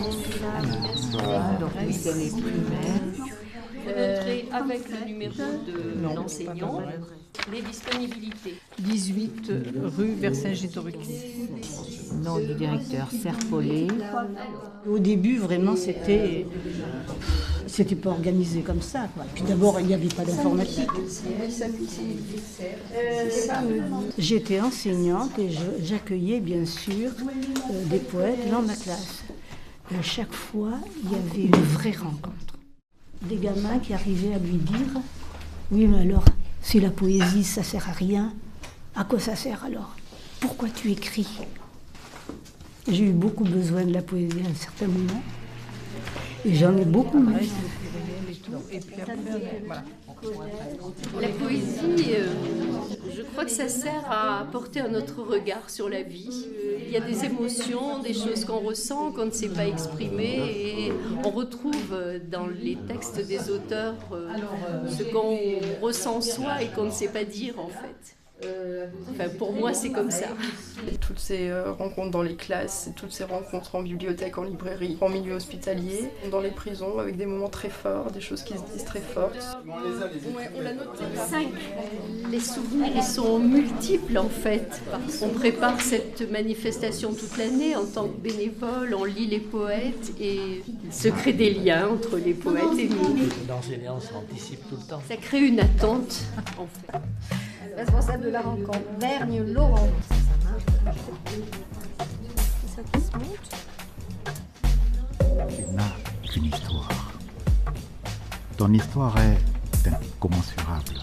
Donc, oui, dans les primaires. Montrer avec le numéro de l'enseignant les disponibilités. 18 rue Vercingétorix. Nom du directeur, Serpollet. Au début, vraiment, c'était pas organisé comme ça, quoi. Puis d'abord, il n'y avait pas d'informatique. J'étais enseignante et j'accueillais bien sûr des poètes dans ma classe. Chaque fois, il y avait une vraie rencontre. Des gamins qui arrivaient à lui dire « Oui, mais alors, si la poésie, ça sert à rien, à quoi ça sert alors? Pourquoi tu écris ?» J'ai eu beaucoup besoin de la poésie à un certain moment. Et j'en ai beaucoup lu. Et puis après, voilà. La poésie, je crois que ça sert à porter un autre regard sur la vie. Il y a des émotions, des choses qu'on ressent, qu'on ne sait pas exprimer, et on retrouve dans les textes des auteurs ce qu'on ressent soi et qu'on ne sait pas dire en fait. Enfin, pour moi, c'est comme ça. Toutes ces rencontres dans les classes, toutes ces rencontres en bibliothèque, en librairie, en milieu hospitalier, dans les prisons, avec des moments très forts, des choses qui se disent très fortes. Ouais, on l'a noté. 5. Les souvenirs, ils sont multiples en fait. On prépare cette manifestation toute l'année en tant que bénévole, on lit les poètes et se crée des liens entre les poètes et nous. L'enseignant s'anticipe tout le temps. Ça crée une attente en fait. Responsable de la rencontre, Vergne Laurent. C'est ça qui se monte. Tu n'as qu'une histoire. Ton histoire est incommensurable.